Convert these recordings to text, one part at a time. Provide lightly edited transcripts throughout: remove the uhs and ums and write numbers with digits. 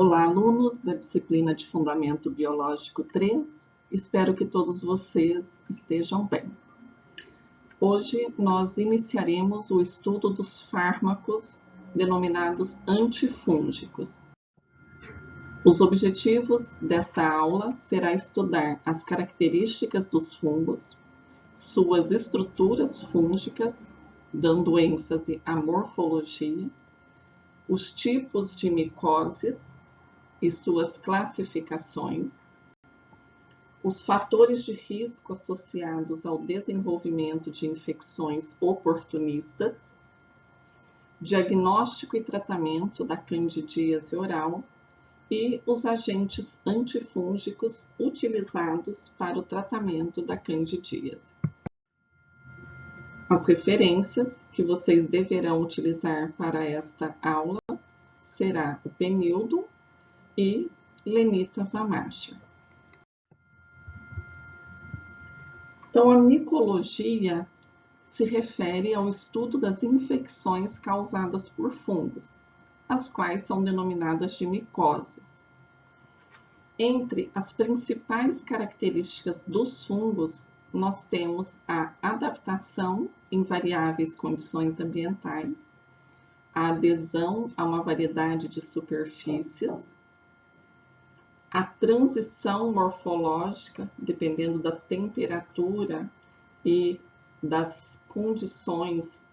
Olá, alunos da disciplina de Fundamento Biológico 3. Espero que todos vocês estejam bem. Hoje nós iniciaremos o estudo dos fármacos denominados antifúngicos. Os objetivos desta aula será estudar as características dos fungos, suas estruturas fúngicas, dando ênfase à morfologia, os tipos de micoses e suas classificações, os fatores de risco associados ao desenvolvimento de infecções oportunistas, diagnóstico e tratamento da candidíase oral e os agentes antifúngicos utilizados para o tratamento da candidíase. As referências que vocês deverão utilizar para esta aula será o Penildo e Lenita Vamacher. Então, a micologia se refere ao estudo das infecções causadas por fungos, as quais são denominadas de micoses. Entre as principais características dos fungos, nós temos a adaptação em variáveis condições ambientais, a adesão a uma variedade de superfícies, a transição morfológica, dependendo da temperatura e das condições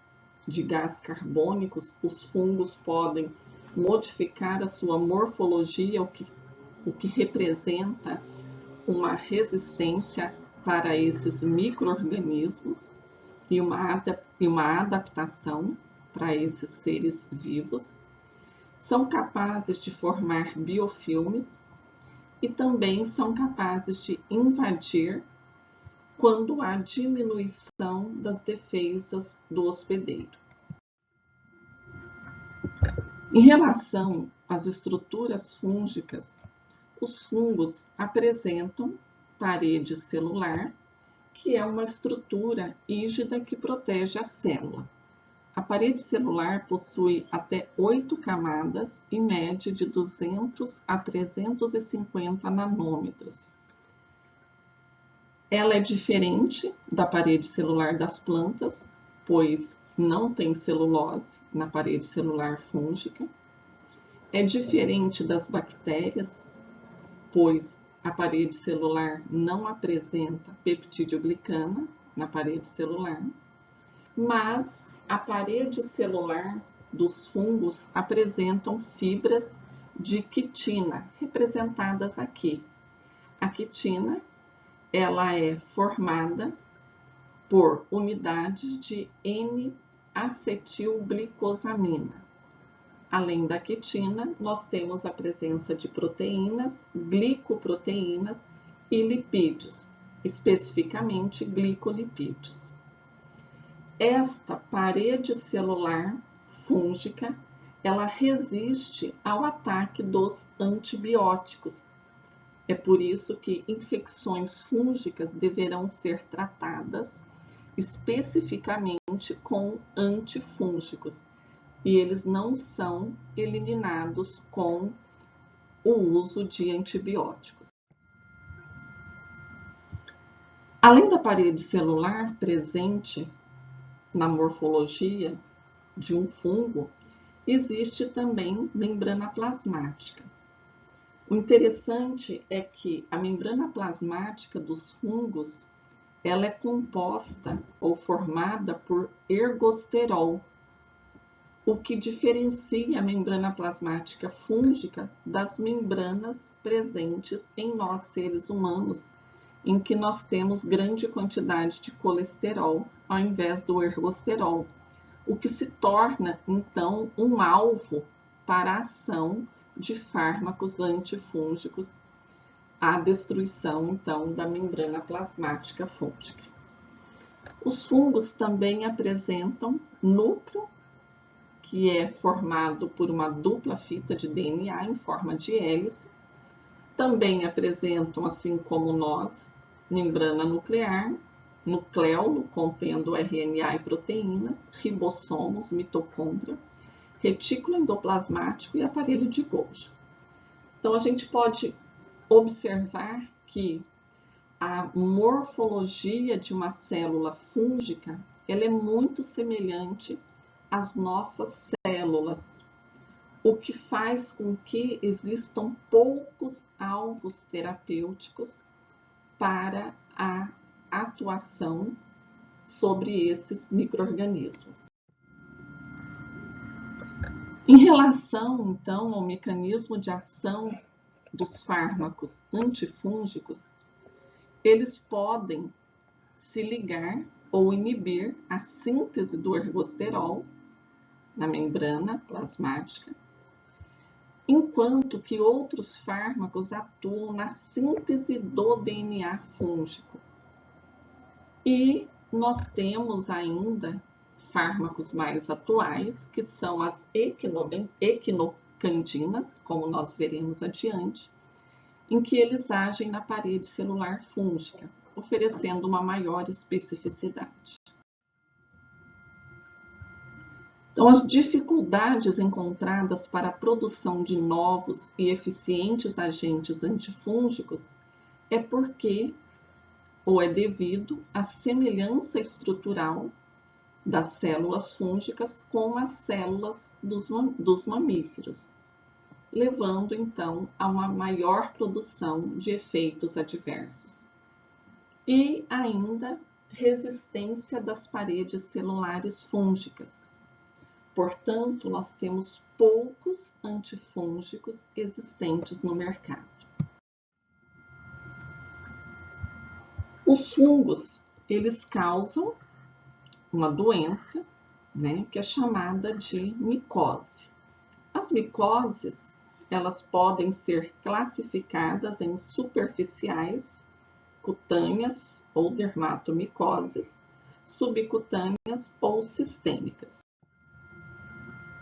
de gás carbônicos, os fungos podem modificar a sua morfologia, o que representa uma resistência para esses micro-organismos e uma adaptação para esses seres vivos. São capazes de formar biofilmes e também são capazes de invadir quando há diminuição das defesas do hospedeiro. Em relação às estruturas fúngicas, os fungos apresentam parede celular, que é uma estrutura rígida que protege a célula. A parede celular possui até 8 camadas e mede de 200 a 350 nanômetros. Ela é diferente da parede celular das plantas, pois não tem celulose na parede celular fúngica. É diferente das bactérias, pois a parede celular não apresenta peptidoglicana na parede celular, mas a parede celular dos fungos apresentam fibras de quitina, representadas aqui. A quitina, ela é formada por unidades de N-acetilglicosamina. Além da quitina, nós temos a presença de proteínas, glicoproteínas e lipídios, especificamente glicolipídios. Esta parede celular fúngica, ela resiste ao ataque dos antibióticos. É por isso que infecções fúngicas deverão ser tratadas especificamente com antifúngicos, e eles não são eliminados com o uso de antibióticos. Além da parede celular presente na morfologia de um fungo, existe também membrana plasmática. O interessante é que a membrana plasmática dos fungos, ela é composta ou formada por ergosterol, o que diferencia a membrana plasmática fúngica das membranas presentes em nós seres humanos, em que nós temos grande quantidade de colesterol ao invés do ergosterol, o que se torna, então, um alvo para a ação de fármacos antifúngicos, a destruição, então, da membrana plasmática fúngica. Os fungos também apresentam núcleo, que é formado por uma dupla fita de DNA em forma de hélice. Também apresentam, assim como nós, membrana nuclear, nucleolo contendo RNA e proteínas, ribossomos, mitocôndria, retículo endoplasmático e aparelho de Golgi. Então, a gente pode observar que a morfologia de uma célula fúngica ela é muito semelhante às nossas células, o que faz com que existam poucos alvos terapêuticos para a atuação sobre esses micro-organismos. Em relação, então, ao mecanismo de ação dos fármacos antifúngicos, eles podem se ligar ou inibir a síntese do ergosterol na membrana plasmática, enquanto que outros fármacos atuam na síntese do DNA fúngico. E nós temos ainda fármacos mais atuais, que são as equinocandinas, como nós veremos adiante, em que eles agem na parede celular fúngica, oferecendo uma maior especificidade. Então, as dificuldades encontradas para a produção de novos e eficientes agentes antifúngicos é porque, ou é devido à semelhança estrutural das células fúngicas com as células dos mamíferos, levando então a uma maior produção de efeitos adversos. E ainda resistência das paredes celulares fúngicas. Portanto, nós temos poucos antifúngicos existentes no mercado. Os fungos, eles causam uma doença, que é chamada de micose. As micoses, elas podem ser classificadas em superficiais, cutâneas ou dermatomicoses, subcutâneas ou sistêmicas.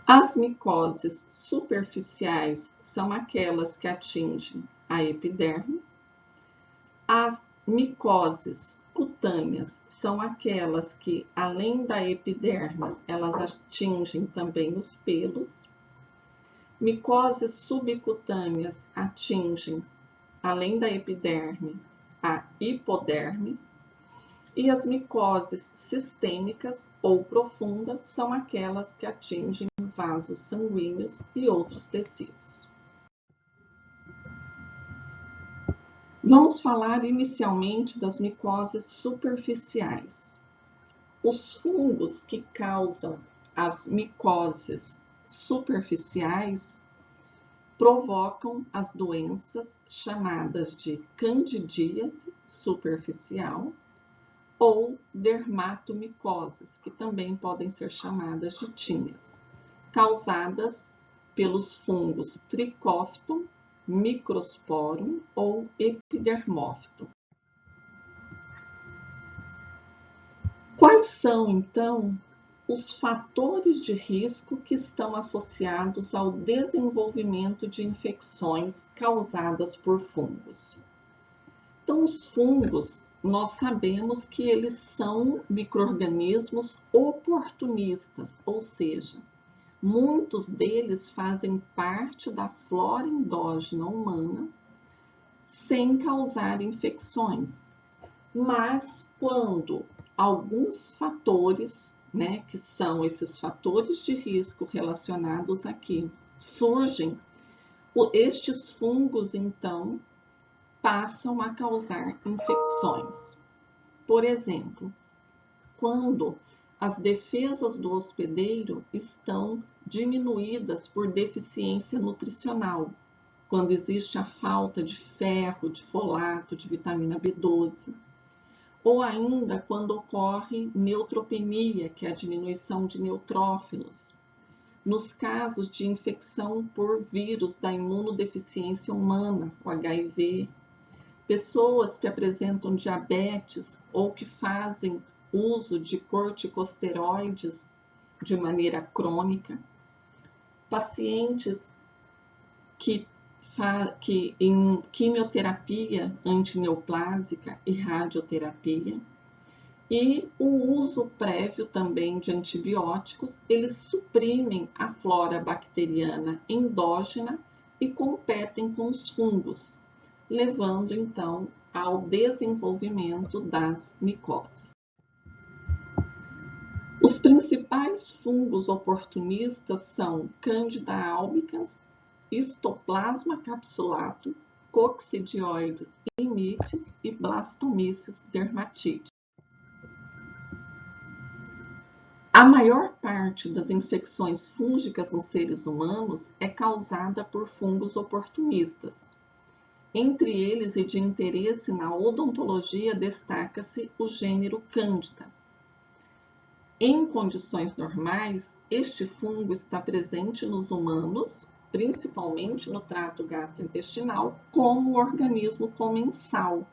As micoses superficiais são aquelas que atingem a epiderme. As micoses cutâneas são aquelas que, além da epiderme, elas atingem também os pelos. Micoses subcutâneas atingem, além da epiderme, a hipoderme. E as micoses sistêmicas ou profundas são aquelas que atingem vasos sanguíneos e outros tecidos. Vamos falar inicialmente das micoses superficiais. Os fungos que causam as micoses superficiais provocam as doenças chamadas de candidíase superficial ou dermatomicoses, que também podem ser chamadas de tíneas, causadas pelos fungos Trichophyton, Microsporum ou Epidermophyton. Quais são, então, os fatores de risco que estão associados ao desenvolvimento de infecções causadas por fungos? Então, os fungos, nós sabemos que eles são micro-organismos oportunistas, ou seja, muitos deles fazem parte da flora endógena humana sem causar infecções. Mas quando alguns fatores, que são esses fatores de risco relacionados aqui, surgem, estes fungos, então, passam a causar infecções. Por exemplo, quando as defesas do hospedeiro estão diminuídas por deficiência nutricional, quando existe a falta de ferro, de folato, de vitamina B12, ou ainda quando ocorre neutropenia, que é a diminuição de neutrófilos. Nos casos de infecção por vírus da imunodeficiência humana, o HIV, pessoas que apresentam diabetes ou que fazem uso de corticosteroides de maneira crônica, pacientes que em quimioterapia antineoplásica e radioterapia, e o uso prévio também de antibióticos, eles suprimem a flora bacteriana endógena e competem com os fungos, levando então ao desenvolvimento das micoses. Os principais fungos oportunistas são Candida albicans, Histoplasma capsulatum, Coccidioides imitis e Blastomyces dermatitis. A maior parte das infecções fúngicas nos seres humanos é causada por fungos oportunistas. Entre eles, e de interesse na odontologia, destaca-se o gênero Candida. Em condições normais, este fungo está presente nos humanos, principalmente no trato gastrointestinal, como organismo comensal,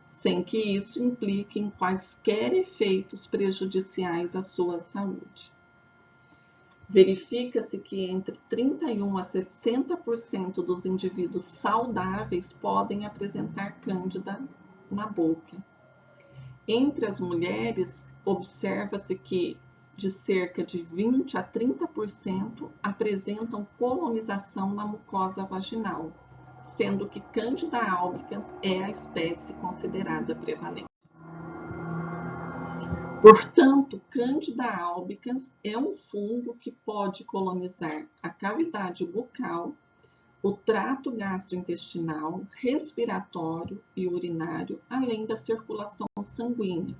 sem que isso implique em quaisquer efeitos prejudiciais à sua saúde. Verifica-se que entre 31% a 60% dos indivíduos saudáveis podem apresentar Cândida na boca. Entre as mulheres, observa-se que de cerca de 20% a 30% apresentam colonização na mucosa vaginal, sendo que Candida albicans é a espécie considerada prevalente. Portanto, Candida albicans é um fungo que pode colonizar a cavidade bucal, o trato gastrointestinal, respiratório e urinário, além da circulação sanguínea.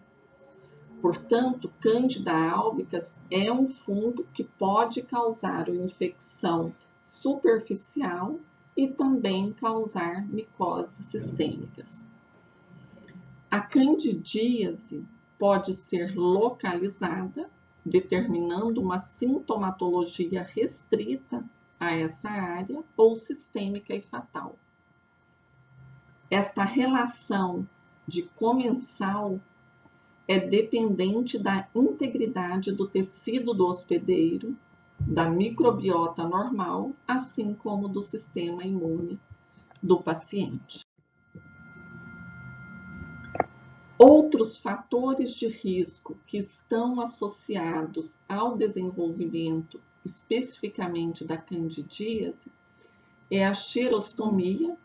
Portanto, Candida albicans é um fungo que pode causar uma infecção superficial e também causar micoses sistêmicas. A candidíase pode ser localizada, determinando uma sintomatologia restrita a essa área ou sistêmica e fatal. Esta relação de comensal é dependente da integridade do tecido do hospedeiro, da microbiota normal, assim como do sistema imune do paciente. Outros fatores de risco que estão associados ao desenvolvimento especificamente da candidíase é a xerostomia.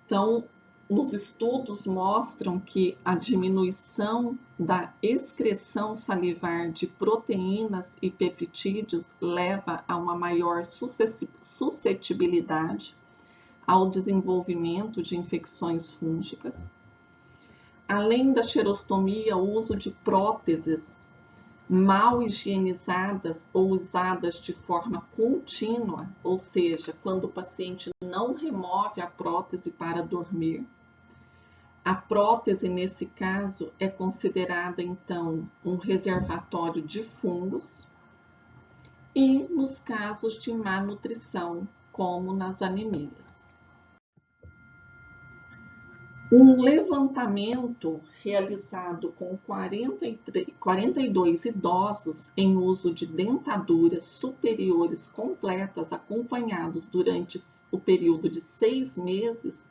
Então, os estudos mostram que a diminuição da excreção salivar de proteínas e peptídeos leva a uma maior suscetibilidade ao desenvolvimento de infecções fúngicas. Além da xerostomia, o uso de próteses mal higienizadas ou usadas de forma contínua, ou seja, quando o paciente não remove a prótese para dormir. A prótese, nesse caso, é considerada, então, um reservatório de fungos e nos casos de má nutrição, como nas anemias. Um levantamento realizado com 42 idosos em uso de dentaduras superiores completas acompanhados durante o período de 6 meses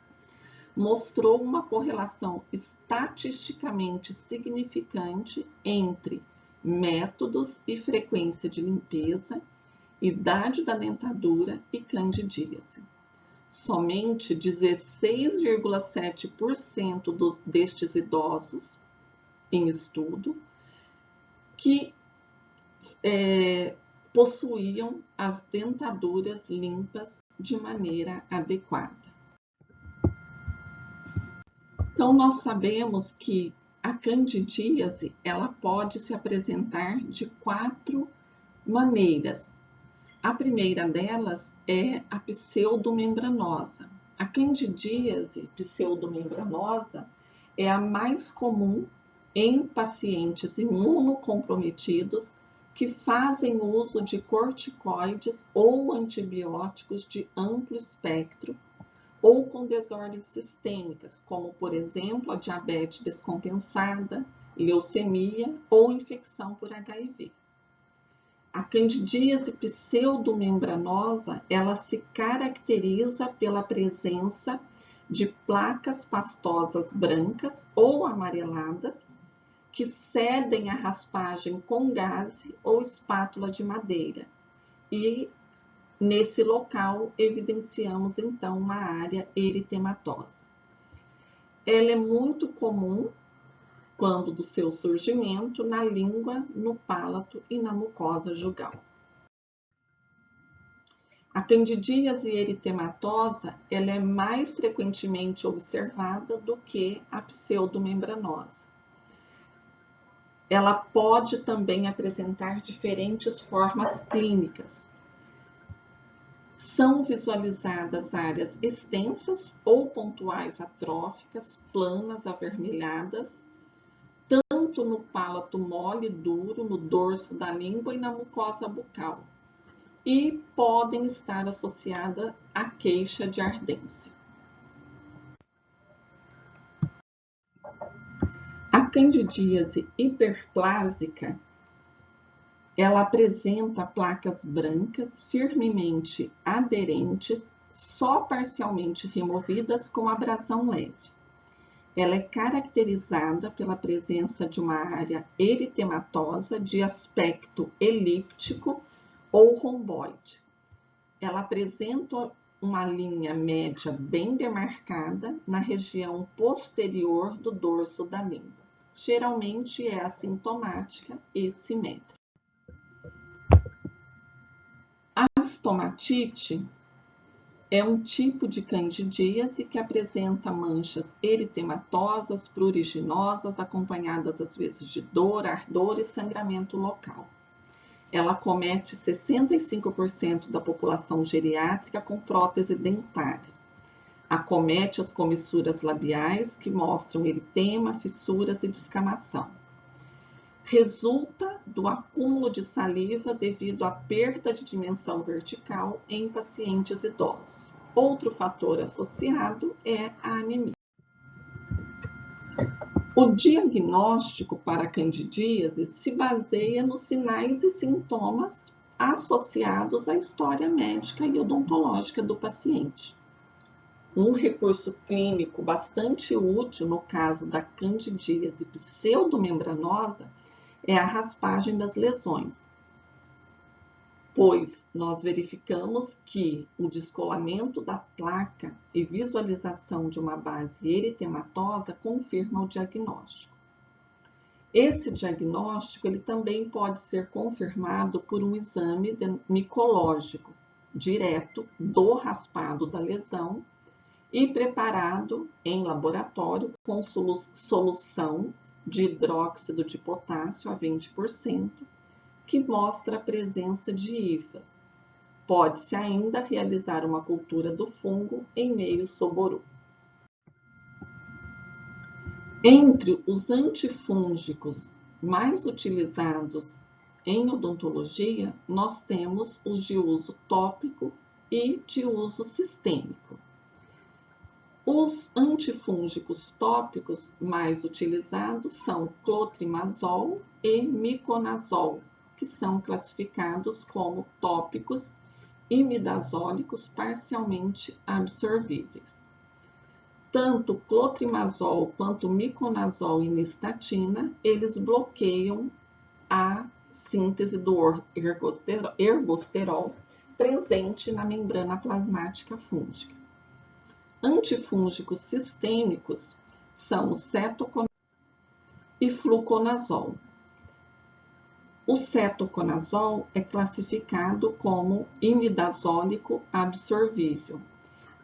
mostrou uma correlação estatisticamente significante entre métodos e frequência de limpeza, idade da dentadura e candidíase. Somente 16,7% destes idosos em estudo que possuíam as dentaduras limpas de maneira adequada. Então, nós sabemos que a candidíase ela pode se apresentar de 4 maneiras. A primeira delas é a pseudomembranosa. A candidíase pseudomembranosa é a mais comum em pacientes imunocomprometidos que fazem uso de corticoides ou antibióticos de amplo espectro ou com desordens sistêmicas, como, por exemplo, a diabetes descompensada, leucemia ou infecção por HIV. A candidíase pseudomembranosa, ela se caracteriza pela presença de placas pastosas brancas ou amareladas que cedem à raspagem com gaze ou espátula de madeira e Nesse local, evidenciamos então uma área eritematosa. Ela é muito comum, quando do seu surgimento, na língua, no palato e na mucosa jugal. A candidíase eritematosa ela é mais frequentemente observada do que a pseudomembranosa. Ela pode também apresentar diferentes formas clínicas. São visualizadas áreas extensas ou pontuais atróficas, planas, avermelhadas, tanto no palato mole e duro, no dorso da língua e na mucosa bucal, e podem estar associadas à queixa de ardência. A candidíase hiperplásica, ela apresenta placas brancas firmemente aderentes, só parcialmente removidas com abrasão leve. Ela é caracterizada pela presença de uma área eritematosa de aspecto elíptico ou romboide. Ela apresenta uma linha média bem demarcada na região posterior do dorso da língua. Geralmente é assintomática e simétrica. A estomatite é um tipo de candidíase que apresenta manchas eritematosas, pruriginosas, acompanhadas às vezes de dor, ardor e sangramento local. Ela acomete 65% da população geriátrica com prótese dentária. Acomete as comissuras labiais, que mostram eritema, fissuras e descamação. Resulta do acúmulo de saliva devido à perda de dimensão vertical em pacientes idosos. Outro fator associado é a anemia. O diagnóstico para a candidíase se baseia nos sinais e sintomas associados à história médica e odontológica do paciente. Um recurso clínico bastante útil no caso da candidíase pseudomembranosa é a raspagem das lesões, pois nós verificamos que o descolamento da placa e visualização de uma base eritematosa confirma o diagnóstico. Esse diagnóstico ele também pode ser confirmado por um exame micológico direto do raspado da lesão e preparado em laboratório com solução de hidróxido de potássio a 20%, que mostra a presença de hifas. Pode-se ainda realizar uma cultura do fungo em meio soboru. Entre os antifúngicos mais utilizados em odontologia, nós temos os de uso tópico e de uso sistêmico. Os antifúngicos tópicos mais utilizados são clotrimazol e miconazol, que são classificados como tópicos imidazólicos parcialmente absorvíveis. Tanto clotrimazol quanto miconazol e nistatina, eles bloqueiam a síntese do ergosterol presente na membrana plasmática fúngica. Antifúngicos sistêmicos são o cetoconazol e fluconazol. O cetoconazol é classificado como imidazólico absorvível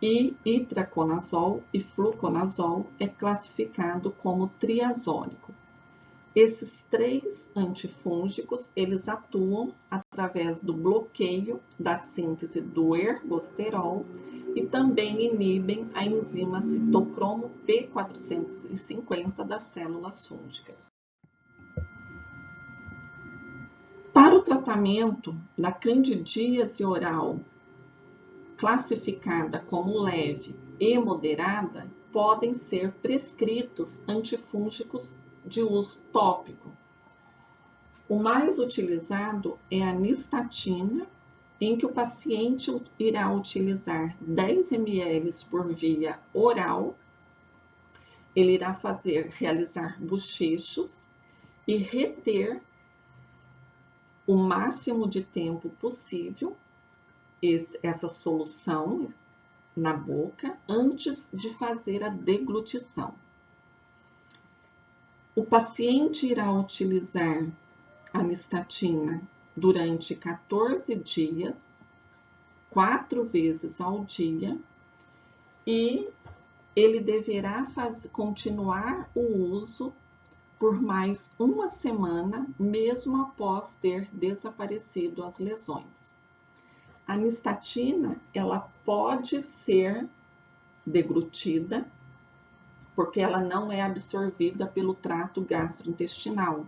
e itraconazol e fluconazol é classificado como triazólico. Esses três antifúngicos, eles atuam através do bloqueio da síntese do ergosterol e também inibem a enzima citocromo P450 das células fúngicas. Para o tratamento da candidíase oral, classificada como leve e moderada, podem ser prescritos antifúngicos de uso tópico. O mais utilizado é a nistatina, em que o paciente irá utilizar 10 ml por via oral. Ele irá realizar bochechos e reter o máximo de tempo possível essa solução na boca antes de fazer a deglutição. O paciente irá utilizar a nistatina durante 14 dias, 4 vezes ao dia, e ele deverá continuar o uso por mais uma semana, mesmo após ter desaparecido as lesões. A nistatina, ela pode ser deglutida, porque ela não é absorvida pelo trato gastrointestinal.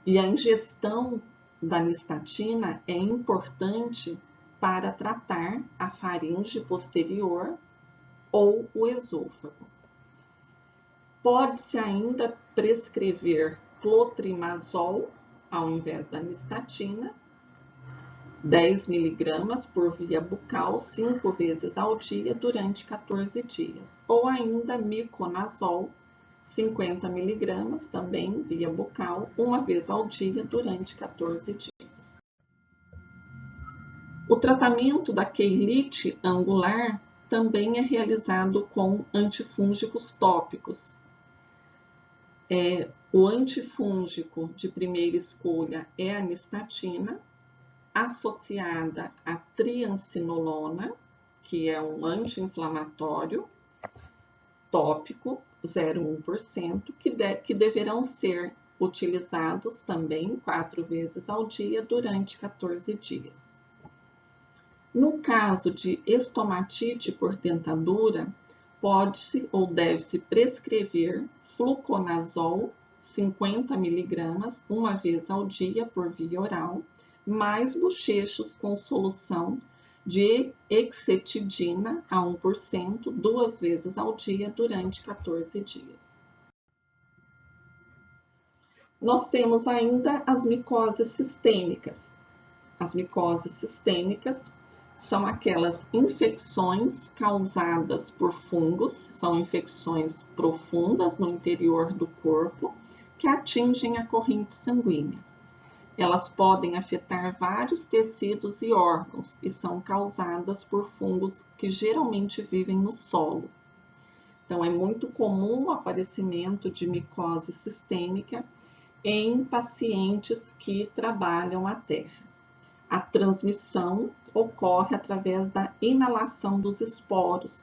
E a ingestão da nistatina é importante para tratar a faringe posterior ou o esôfago. Pode-se ainda prescrever clotrimazol ao invés da nistatina, 10 mg por via bucal, 5 vezes ao dia durante 14 dias. Ou ainda miconazol, 50 mg, também via bucal, 1 vez ao dia durante 14 dias. O tratamento da queilite angular também é realizado com antifúngicos tópicos. O antifúngico de primeira escolha é a nistatina, associada à triancinolona, que é um anti-inflamatório tópico, 0,1%, que deverão ser utilizados também 4 vezes ao dia durante 14 dias. No caso de estomatite por dentadura, pode-se ou deve-se prescrever fluconazol, 50 mg, 1 vez ao dia por via oral, mais bochechos com solução de hexetidina a 1%, 2 vezes ao dia durante 14 dias. Nós temos ainda as micoses sistêmicas. As micoses sistêmicas são aquelas infecções causadas por fungos, são infecções profundas no interior do corpo que atingem a corrente sanguínea. Elas podem afetar vários tecidos e órgãos e são causadas por fungos que geralmente vivem no solo. Então, é muito comum o aparecimento de micose sistêmica em pacientes que trabalham a terra. A transmissão ocorre através da inalação dos esporos.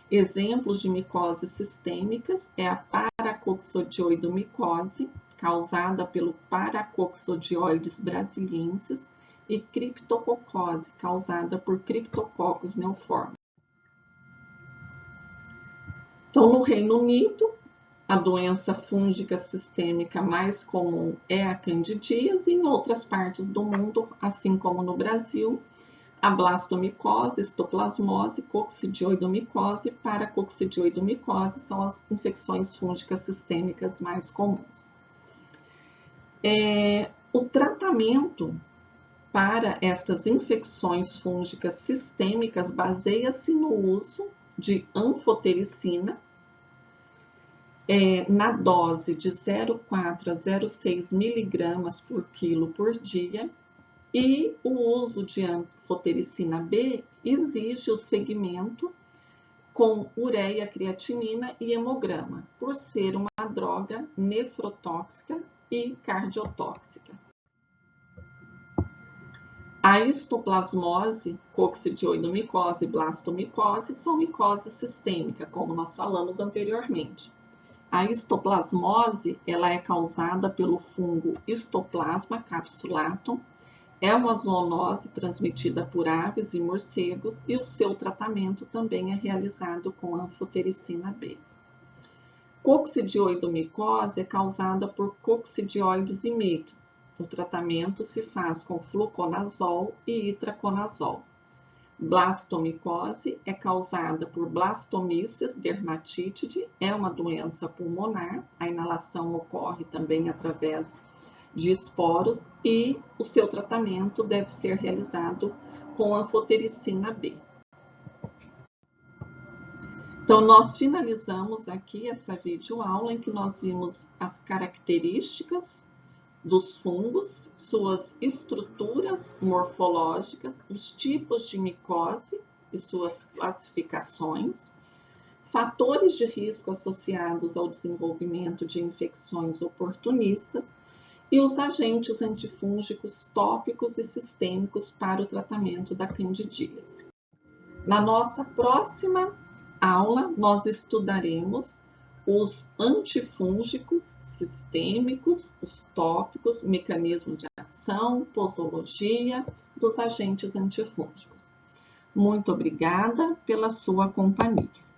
Exemplos de micoses sistêmicas é a paracoxodioidomicose, causada pelo Paracoxodioides brasiliensis, e criptococose, causada por Cryptococcus neoformans. Então, no Reino Unido, a doença fúngica sistêmica mais comum é a candidíase, e em outras partes do mundo, assim como no Brasil, a blastomicose, histoplasmose, coccidioidomicose e paracoccidioidomicose são as infecções fúngicas sistêmicas mais comuns. O tratamento para estas infecções fúngicas sistêmicas baseia-se no uso de anfotericina, na dose de 0,4 a 0,6 mg por quilo por dia, e o uso de anfotericina B exige o segmento com ureia, creatinina e hemograma, por ser uma droga nefrotóxica e cardiotóxica. A histoplasmose, coccidioidomicose e blastomicose são micose sistêmica, como nós falamos anteriormente. A histoplasmose, ela é causada pelo fungo Histoplasma capsulatum, é uma zoonose transmitida por aves e morcegos e o seu tratamento também é realizado com anfotericina B. Coccidioidomicose é causada por Coccidioides immitis. O tratamento se faz com fluconazol e itraconazol. Blastomicose é causada por Blastomyces dermatitide, é uma doença pulmonar. A inalação ocorre também através de esporos e o seu tratamento deve ser realizado com anfotericina B. Então, nós finalizamos aqui essa videoaula em que nós vimos as características dos fungos, suas estruturas morfológicas, os tipos de micose e suas classificações, fatores de risco associados ao desenvolvimento de infecções oportunistas e os agentes antifúngicos tópicos e sistêmicos para o tratamento da candidíase. Na nossa próxima aula, nós estudaremos os antifúngicos sistêmicos, os tópicos, mecanismo de ação, posologia dos agentes antifúngicos. Muito obrigada pela sua companhia.